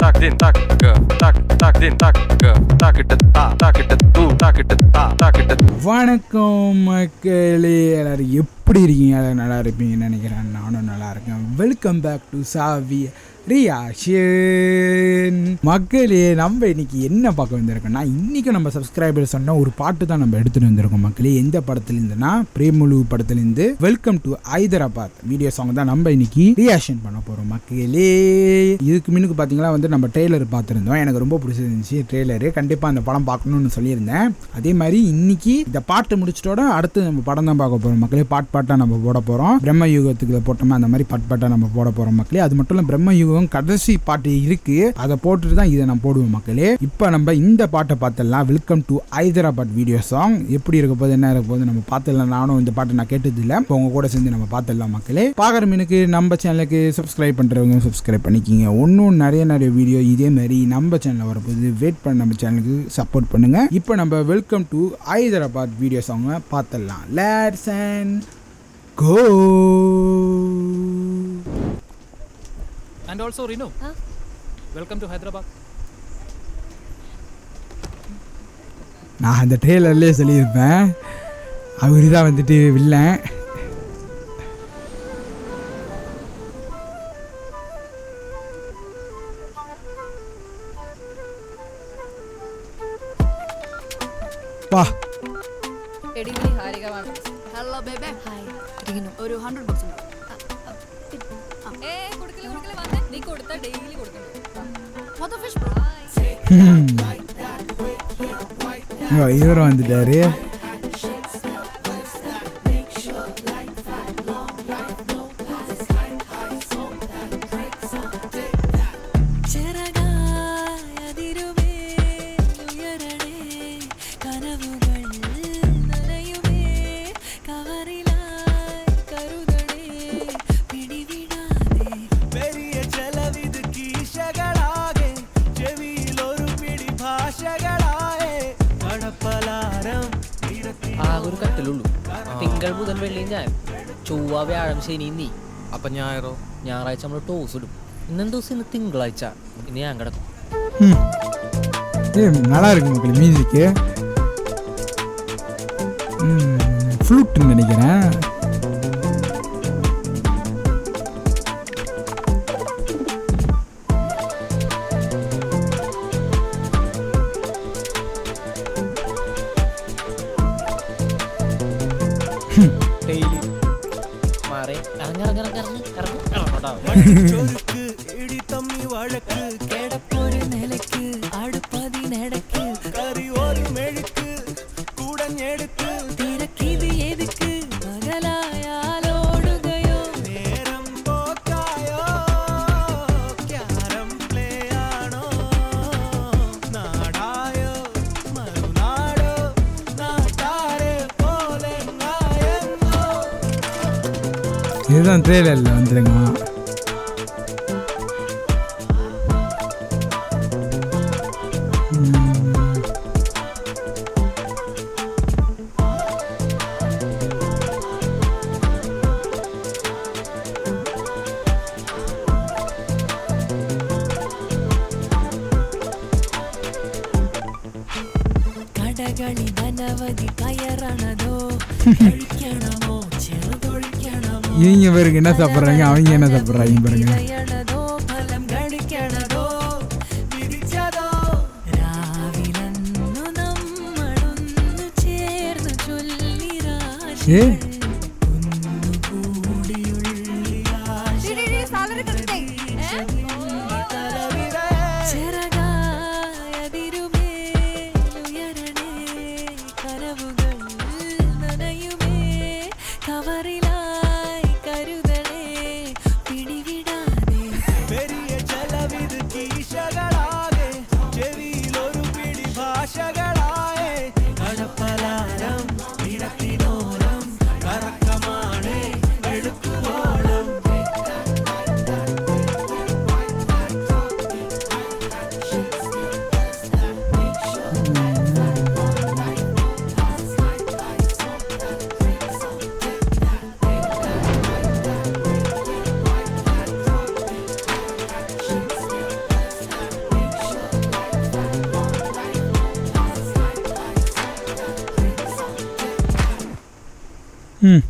tak din tak ga tak din tak ga tak it ta tak it tu tak it ta tak it. வணக்கம் மக்களே, எல்லாரும் எப்படி இருக்கீங்க? எல்லாரும் நல்லா இருப்பீங்கன்னு நினைக்கிறேன். நானும் நல்லா இருக்கேன். வெல்கம் பேக் டு சாவி ரியாக்ஷன். மக்களே, நம்ம இன்னைக்கு என்ன பார்க்க வந்திருக்கோம்னா, இன்னைக்கு நம்ம சப்ஸ்கிரைபர் சொன்ன ஒரு பாட்டு தான் நம்ம எடுத்துட்டு வந்திருக்கோம் மக்களே. எந்த படத்துலேருந்துன்னா பிரேமுலு படத்துலேருந்து welcome to Hyderabad video song தான் நம்ம இன்னைக்கு ரியாக்ஷன் பண்ண போகிறோம் மக்களே. இதுக்கு முன்னுக்கு பார்த்தீங்கன்னா நம்ம ட்ரெய்லர் பார்த்துருந்தோம். எனக்கு ரொம்ப பிடிச்சிருந்துச்சு ட்ரெய்லரு. கண்டிப்பாக அந்த படம் பார்க்கணும்னு சொல்லியிருந்தேன். அதே மாதிரி இன்னைக்கு இந்த பாட்டு முடிச்சிட்டோட அடுத்து நம்ம படம் தான் பார்க்க போகிறோம் மக்களே. பாட்டாக நம்ம போட போகிறோம். பிரம்ம யுகத்துக்கு போட்டோம்னா அந்த மாதிரி பாட்டாக நம்ம போட போகிறோம் மக்களே. அது மட்டும் இல்லை, பிரம்ம யுகம் கடைசி பாட்டு இருக்கு, அதை போட்டுட்டு தான் இதை நான் போடுவேன் மக்களே. இப்போ நம்ம இந்த பாட்டை பார்த்துடலாம். Welcome to Hyderabad video song. எப்படி இருக்க போது என்ன இருக்க போது நம்ம பார்த்துடலாம். நானும் இந்த பாட்டு நான் கேட்டது இல்லை, இப்போ உங்க கூட சேர்ந்து நம்ம பார்த்துடலாம் மக்களே. பார்க்குற மீனுக்கு நம்ம சேனலுக்கு சப்ஸ்கிரைப் பண்ணுறவங்க சப்ஸ்கிரைப் பண்ணிக்கிங்க. ஒன்றும் நிறைய வீடியோ இதே மாதிரி நம்ம சேனலில் வரப்போது. வெயிட் பண்ண நம்ம சேனலுக்கு சப்போர்ட் பண்ணுங்க. இப்போ நம்ம வெல்கம் டு ஹைதராபாத் வீடியோ சாங்கை பார்த்துடலாம். Let's and go. And also Renu, welcome to Hyderabad. நான் அந்த ட்ரெய்லர்லேயே சொல்லியிருப்பேன், அவரு தான் வந்துட்டு வில்லன். பா എടിലി ഹാരിക വാങ്ങ. ഹലോ ബേബേ. ഹായ്. ഇരിക്കുന്നു. ഒരു 100 ബുക്സ് ഉണ്ട്. കൊടുക്കല് വന്നേ. നീ കൊടുത്താ ഡെയിലി കൊടുക്കണം. What the fish bro? இவரும் வந்துட்டாரு. ഒരു കട്ടിലുള്ളൂ. തിങ്കൾ ബുധൻ വെള്ളി ഞാൻ, ചൊവ്വ വ്യാഴം ശനി നീ. അപ്പം ഞായറാഴ്ച നമ്മൾ ടോസ് ഇടും. ഇന്നെന്ത് ദിവസം? ഇന്ന് തിങ്കളാഴ്ച. ഇനി ഞാൻ കിടക്കും. நல்லா இருக்கு மக்கள். மியூசிக்கு ஃப்ளூட்னு நினைக்கிறேன். இதுதான் ட்ரெய்லரில் வந்துருங்க. കടകളി ധനവതി കയറണതോ കഴിക്കണമോ ചെറുതൊഴിക്കണമോ. இவங்க பாருங்க என்ன சாப்பிட்றாங்க, அவங்க என்ன சாப்பிட்றாங்க பாருங்க. ஏ ம்